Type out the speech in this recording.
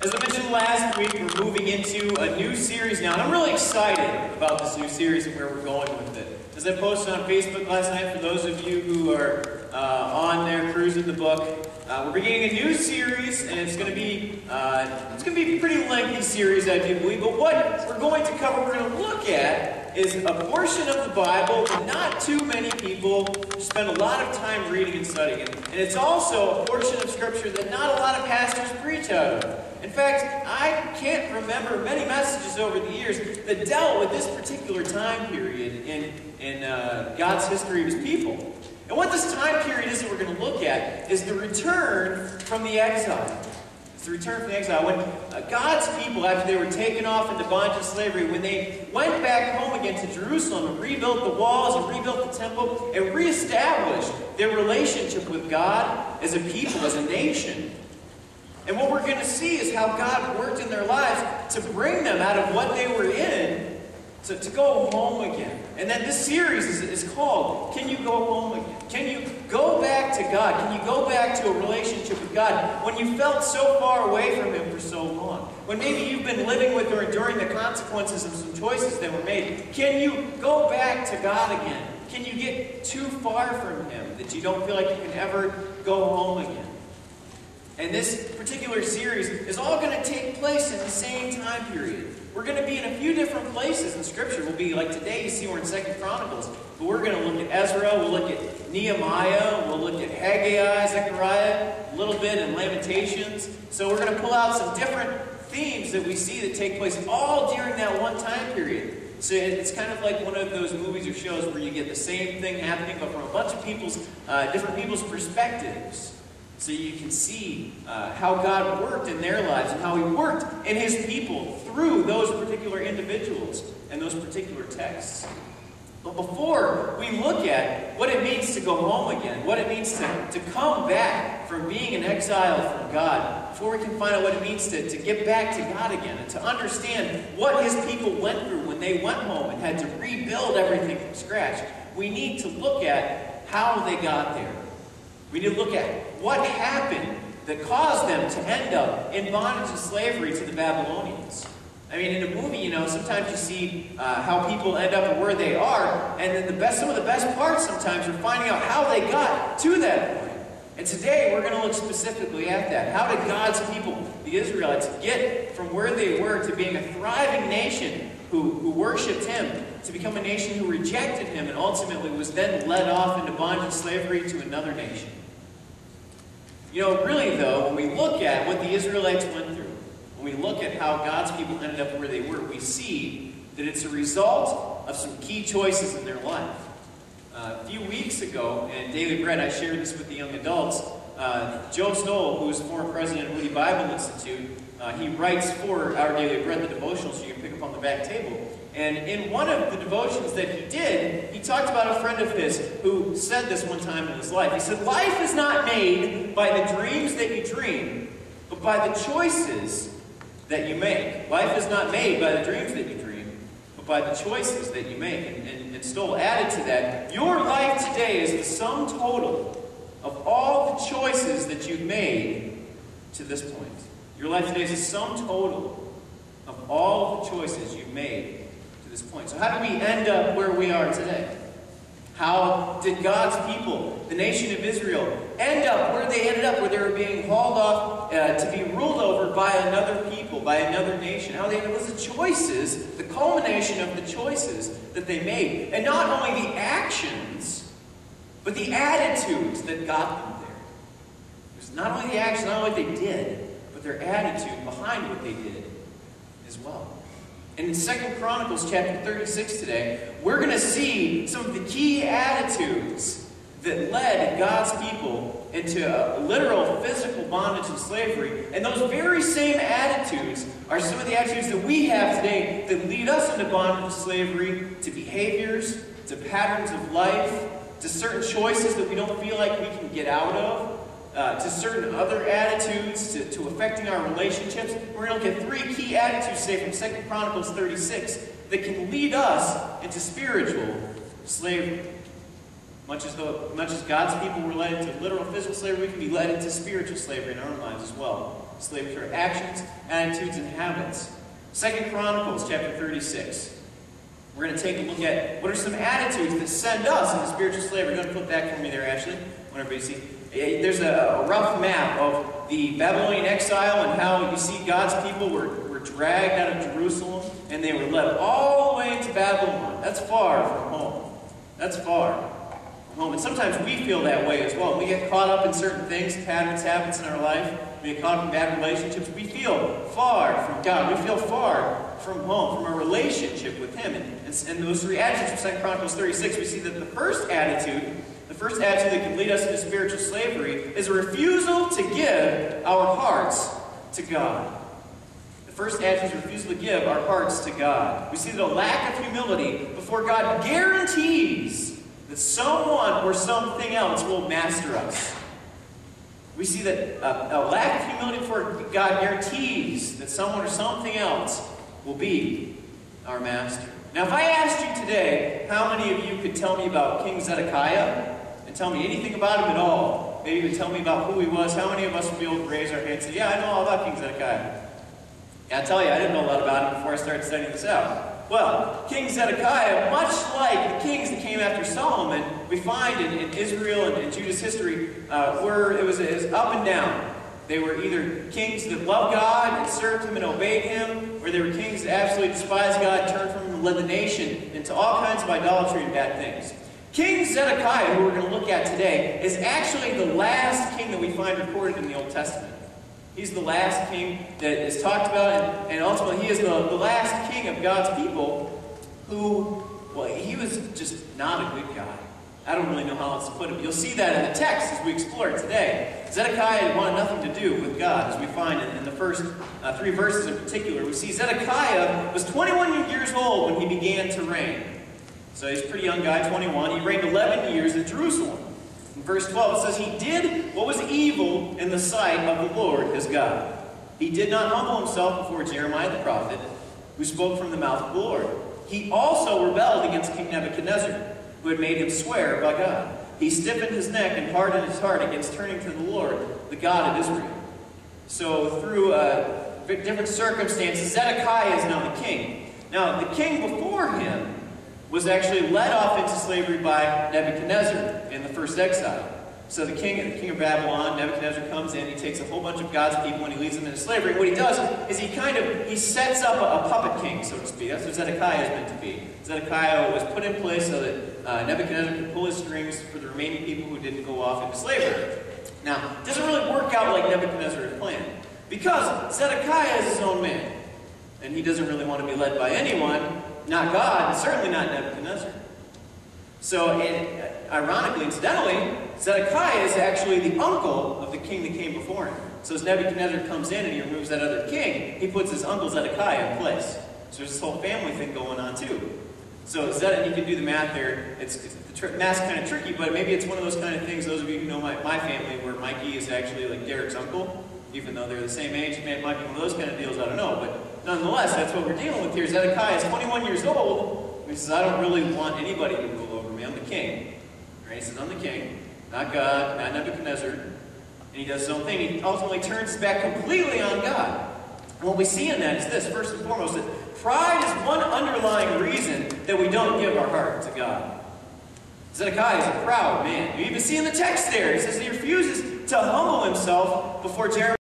As I mentioned last week, we're moving into a new series now, and I'm really excited about this new series and where we're going with it. As I posted on Facebook last night, for those of you who are on there cruising the book, we're beginning a new series, and it's going to be a pretty lengthy series, I do believe. But what we're going to cover, we're going to look at, is a portion of the Bible that not too many people spend a lot of time reading and studying. And it's also a portion of Scripture that not a lot of pastors preach out of. In fact, I can't remember many messages over the years that dealt with this particular time period in God's history of His people. And what this time period is that we're going to look at is the return from the exile. It's the return from the exile. When God's people, after they were taken off into bondage and slavery, when they went back home again to Jerusalem and rebuilt the walls and rebuilt the temple and reestablished their relationship with God as a people, as a nation. And what we're going to see is how God worked in their lives to bring them out of what they were in to go home again. And then this series is called, Can You Go Home Again? Can you go back to God? Can you go back to a relationship with God when you felt so far away from Him for so long? When maybe you've been living with or enduring the consequences of some choices that were made. Can you go back to God again? Can you get too far from Him that you don't feel like you can ever go home again? And this particular series is all going to take place in the same time period. We're going to be in a few different places in Scripture. We'll be, like today, you see we're in 2 Chronicles. But we're going to look at Ezra, we'll look at Nehemiah, we'll look at Haggai, Zechariah, a little bit in Lamentations. So we're going to pull out some different themes that we see that take place all during that one time period. So it's kind of like one of those movies or shows where you get the same thing happening, but from a bunch of people's, different people's perspectives. So you can see how God worked in their lives and how He worked in His people through those particular individuals and those particular texts. But before we look at what it means to go home again, what it means to come back from being in exile from God, before we can find out what it means to get back to God again and to understand what His people went through when they went home and had to rebuild everything from scratch, we need to look at how they got there. We need to look at what happened that caused them to end up in bondage and slavery to the Babylonians. I mean, in a movie, sometimes you see how people end up where they are, and then some of the best parts sometimes are finding out how they got to that point. And today, we're going to look specifically at that. How did God's people, the Israelites, get from where they were to being a thriving nation who worshipped Him, to become a nation who rejected Him, and ultimately was then led off into bondage and slavery to another nation? Really though, when we look at what the Israelites went through, when we look at how God's people ended up where they were, we see that it's a result of some key choices in their life. A few weeks ago in Daily Bread, I shared this with the young adults. Joe Stoll, who is the former president of Moody Bible Institute, he writes for Our Daily Bread, the devotional, so you can pick up on the back table. And in one of the devotions that he did, he talked about a friend of his who said this one time in his life. He said, "Life is not made by the dreams that you dream, but by the choices that you make." Life is not made by the dreams that you dream, but by the choices that you make. And Stoll added to that, your life today is the sum total of all the choices that you've made to this point. Your life today is the sum total of all the choices you've made to this point. So how did we end up where we are today? How did God's people, the nation of Israel, end up where they ended up, where they were being hauled off to be ruled over by another people, by another nation? How they ended up was the choices, the culmination of the choices that they made. And not only the actions, but the attitudes that got them there. It was not only the actions, not only what they did, but their attitude behind what they did as well. And in 2 Chronicles chapter 36 today, we're going to see some of the key attitudes that led God's people into a literal physical bondage and slavery. And those very same attitudes are some of the attitudes that we have today that lead us into bondage and slavery, to behaviors, to patterns of life, to certain choices that we don't feel like we can get out of, to certain other attitudes, to affecting our relationships. We're going to look at three key attitudes today from 2 Chronicles 36 that can lead us into spiritual slavery. Much as God's people were led into literal physical slavery, we can be led into spiritual slavery in our own lives as well. Slavery to our actions, attitudes, and habits. 2 Chronicles chapter 36. We're going to take a look at what are some attitudes that send us into spiritual slavery. Go ahead and flip that for me there, Ashley. Want everybody to see? There's a rough map of the Babylonian exile and how you see God's people were dragged out of Jerusalem and they were led all the way to Babylon. That's far from home. That's far from home. And sometimes we feel that way as well. We get caught up in certain things, patterns, habits in our life. We get caught up in bad relationships. We feel far from God. We feel far from home, from our relationship with Him. And those three attitudes from 2 Chronicles 36, we see that the first attitude that can lead us into spiritual slavery is a refusal to give our hearts to God. The first attitude is a refusal to give our hearts to God. We see that a lack of humility before God guarantees that someone or something else will master us. We see that a lack of humility before God guarantees that someone or something else will be our master. Now, if I asked you today, how many of you could tell me about King Zedekiah and tell me anything about him at all, maybe even tell me about who he was, how many of us would be able to raise our hands and say, yeah, I know all about King Zedekiah? Yeah, I'll tell you, I didn't know a lot about him before I started studying this out. Well, King Zedekiah, much like the kings that came after Solomon, we find in Israel and in Judah's history, it was up and down. They were either kings that loved God and served Him and obeyed Him, or they were kings that absolutely despised God, turned from Him, and led the nation into all kinds of idolatry and bad things. King Zedekiah, who we're going to look at today, is actually the last king that we find recorded in the Old Testament. He's the last king that is talked about, and ultimately he is the last king of God's people who, well, he was just not a good guy. I don't really know how else to put it. You'll see that in the text as we explore it today. Zedekiah wanted nothing to do with God, as we find in the first 3 verses in particular. We see Zedekiah was 21 years old when he began to reign. So he's a pretty young guy, 21. He reigned 11 years in Jerusalem. In verse 12 it says, he did what was evil in the sight of the Lord his God. He did not humble himself before Jeremiah the prophet, who spoke from the mouth of the Lord. He also rebelled against King Nebuchadnezzar, who had made him swear by God. He stiffened his neck and hardened his heart against turning to the Lord, the God of Israel. So through different circumstances, Zedekiah is now the king. Now, the king before him was actually led off into slavery by Nebuchadnezzar in the first exile. So the king of Babylon, Nebuchadnezzar, comes in, he takes a whole bunch of God's people and he leads them into slavery. And what he does is he sets up a puppet king, so to speak. That's what Zedekiah is meant to be. Zedekiah was put in place so that Nebuchadnezzar could pull his strings for the remaining people who didn't go off into slavery. Now, it doesn't really work out like Nebuchadnezzar had planned, because Zedekiah is his own man, and he doesn't really want to be led by anyone, not God, and certainly not Nebuchadnezzar. So, ironically, incidentally, Zedekiah is actually the uncle of the king that came before him. So as Nebuchadnezzar comes in and he removes that other king, he puts his uncle Zedekiah in place. So there's this whole family thing going on too. So you can do the math there. The math's kind of tricky, but maybe it's one of those kind of things, those of you who know my family, where Mikey is actually like Derek's uncle, even though they're the same age. It might be one of those kind of deals, I don't know. But nonetheless, that's what we're dealing with here. Zedekiah is 21 years old, and he says, I don't really want anybody to rule over me. I'm the king. Right? He says, I'm the king, not God, not Nebuchadnezzar. And he does his own thing. He ultimately turns his back completely on God. And what we see in that is this, first and foremost, that pride is one underlying reason that we don't give our heart to God. Zedekiah is a proud man. You even see in the text there, he says he refuses to humble himself before Jeremiah.